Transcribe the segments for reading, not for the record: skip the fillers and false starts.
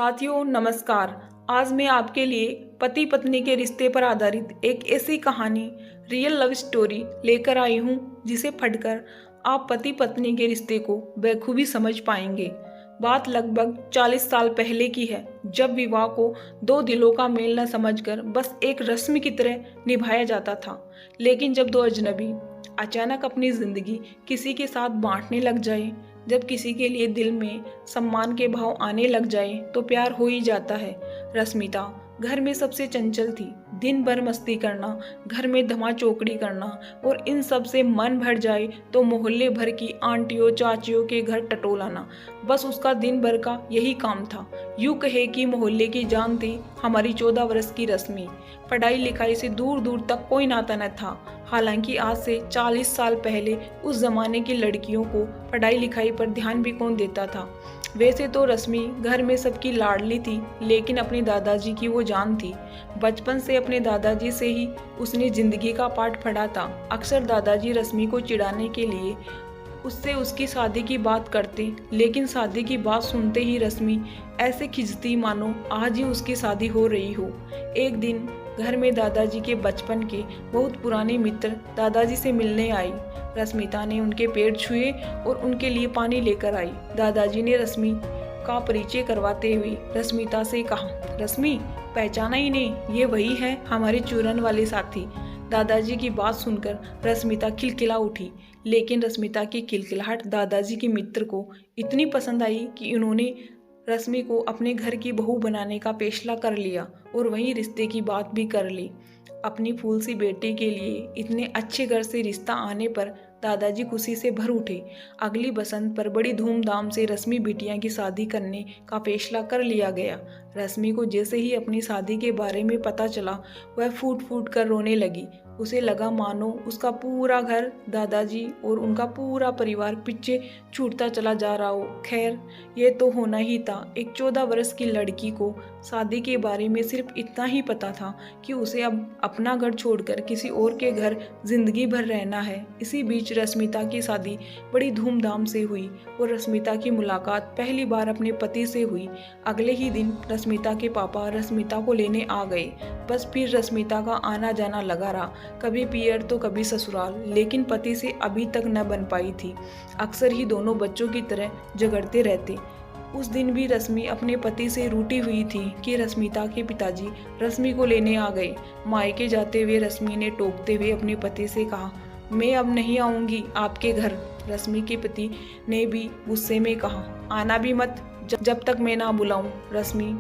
साथियों नमस्कार। आज मैं आपके लिए पति पत्नी के रिश्ते पर आधारित एक ऐसी कहानी रियल लव स्टोरी लेकर आई हूँ जिसे पढ़कर आप पति पत्नी के रिश्ते को बखूबी समझ पाएंगे। बात लगभग 40 साल पहले की है, जब विवाह को दो दिलों का मेल न समझकर बस एक रस्म की तरह निभाया जाता था। लेकिन जब दो अजनबी अचानक अपनी जिंदगी किसी के साथ बांटने लग जाए, जब किसी के लिए दिल में सम्मान के भाव आने लग जाए तो प्यार हो ही जाता है। रश्मिता घर में सबसे चंचल थी। दिन भर मस्ती करना, घर में धमा चौकड़ी करना और इन सब से मन भर जाए तो मोहल्ले भर की आंटियों चाचियों के घर टटोलाना, बस उसका दिन भर का यही काम था। यूँ कहे कि मोहल्ले की जान थी हमारी 14 वर्ष की रश्मि। पढ़ाई लिखाई से दूर दूर तक कोई नाता न था। हालांकि आज से 40 साल पहले उस जमाने की लड़कियों को पढ़ाई लिखाई पर ध्यान भी कौन देता था। वैसे तो रश्मि घर में सबकी लाडली थी, लेकिन अपने दादाजी की वो जान थी। बचपन से अपने दादाजी से ही उसने जिंदगी का पाठ पढ़ा था। अक्सर दादाजी रश्मि को चिढ़ाने के लिए उससे उसकी शादी की बात करते, लेकिन शादी की बात सुनते ही रश्मि ऐसे खिंचती मानो आज ही उसकी शादी हो रही हो। एक दिन घर में दादाजी के बचपन के बहुत पुराने मित्र दादाजी से मिलने आई। रश्मिता ने उनके पैर छुए और उनके लिए पानी लेकर आई। दादाजी ने रश्मि का परिचय करवाते हुए रश्मिता से कहा, रश्मि पहचाना ही नहीं, ये वही है हमारे चूरन वाले साथी। दादाजी की बात सुनकर रश्मिता खिलखिला उठी, लेकिन रश्मिता की खिलखिलाहट दादाजी के मित्र को इतनी पसंद आई कि उन्होंने रश्मि को अपने घर की बहू बनाने का फैसला कर लिया और वहीं रिश्ते की बात भी कर ली। अपनी फूल सी बेटी के लिए इतने अच्छे घर से रिश्ता आने पर दादाजी खुशी से भर उठे। अगली बसंत पर बड़ी धूमधाम से रश्मि बिटिया की शादी करने का फैसला कर लिया गया। रश्मि को जैसे ही अपनी शादी के बारे में पता चला, वह फूट फूट कर रोने लगी। उसे लगा मानो उसका पूरा घर, दादाजी और उनका पूरा परिवार पीछे छूटता चला जा रहा हो। खैर, ये तो होना ही था। एक 14 वर्ष की लड़की को शादी के बारे में सिर्फ इतना ही पता था कि उसे अब अपना घर छोड़कर किसी और के घर जिंदगी भर रहना है। इसी बीच रश्मिता की शादी बड़ी धूमधाम से हुई और रश्मिता की मुलाकात पहली बार अपने पति से हुई। अगले ही दिन रश्मिता के पापा रश्मिता को लेने आ गए। बस फिर रश्मिता का आना जाना लगा रहा, कभी पियर तो कभी ससुराल, लेकिन पति से अभी तक न बन पाई थी। अक्सर ही दोनों बच्चों की तरह झगड़ते रहते। उस दिन भी रश्मि अपने पति से रूठी हुई थी कि रश्मिता के पिताजी रश्मि को लेने आ गए। मायके जाते हुए रश्मि ने टोकते हुए अपने पति से कहा, मैं अब नहीं आऊंगी आपके घर। रश्मि के पति ने भी गुस्से में कहा, आना भी मत जब तक मैं ना बुलाऊं। रश्मि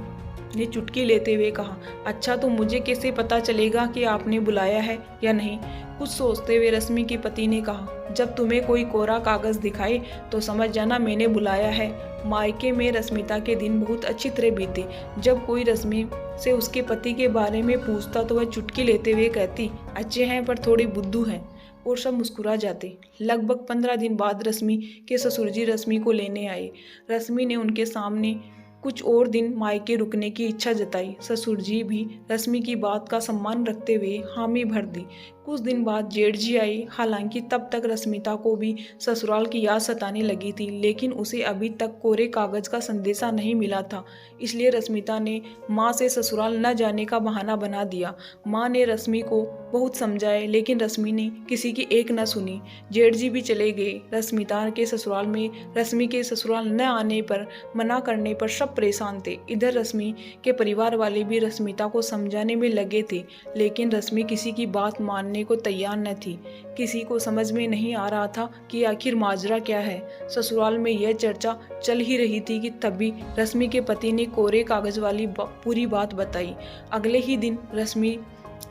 ने चुटकी लेते हुए कहा, अच्छा तो मुझे कैसे पता चलेगा कि आपने बुलाया है या नहीं। कुछ सोचते हुए रश्मि के पति ने कहा, जब तुम्हें कोई कोरा कागज दिखाए तो समझ जाना मैंने बुलाया है। मायके में रश्मिता के दिन बहुत अच्छी तरह बीते। जब कोई रश्मि से उसके पति के बारे में पूछता तो वह चुटकी लेते हुए कहती, अच्छे हैं पर थोड़ी बुद्धू हैं, और सब मुस्कुरा जाते। लगभग 15 दिन बाद रश्मि के ससुरजी रश्मि को लेने आए। रश्मि ने उनके सामने कुछ और दिन मायके रुकने की इच्छा जताई। ससुरजी भी रश्मि की बात का सम्मान रखते हुए हामी भर दी। कुछ दिन बाद जेठ जी आई। हालांकि तब तक रश्मिता को भी ससुराल की याद सताने लगी थी, लेकिन उसे अभी तक कोरे कागज का संदेशा नहीं मिला था। इसलिए रश्मिता ने माँ से ससुराल न जाने का बहाना बना दिया। माँ ने रश्मि को बहुत समझाए, लेकिन रश्मि ने किसी की एक न सुनी। जेठ जी भी चले गए। रश्मिता के ससुराल में रश्मि के ससुराल न आने पर, मना करने पर सब परेशान थे। इधर रश्मि के परिवार वाले भी रश्मिता को समझाने में लगे थे, लेकिन रश्मि किसी की बात मानने को तैयार न थी। किसी को समझ में नहीं आ रहा था कि आखिर माजरा क्या है। ससुराल में यह चर्चा चल ही रही थी कि तभी रश्मि के पति ने कोरे कागज वाली पूरी बात बताई। अगले ही दिन रश्मि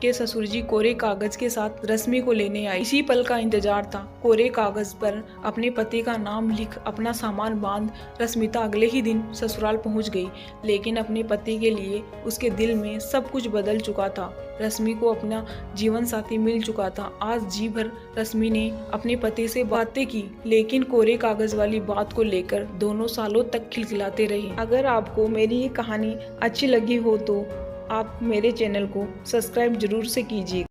के ससुरजी कोरे कागज के साथ रश्मि को लेने आई। इसी पल का इंतजार था। कोरे कागज पर अपने पति का नाम लिख अपना सामान बांध रश्मिता अगले ही दिन ससुराल पहुंच गई। लेकिन अपने पति के लिए उसके दिल में सब कुछ बदल चुका था। रश्मि को अपना जीवन साथी मिल चुका था। आज जी भर रश्मि ने अपने पति से बातें की, लेकिन कोरे कागज वाली बात को लेकर दोनों सालों तक खिलखिलाते रहे। अगर आपको मेरी ये कहानी अच्छी लगी हो तो आप मेरे चैनल को सब्सक्राइब जरूर से कीजिए।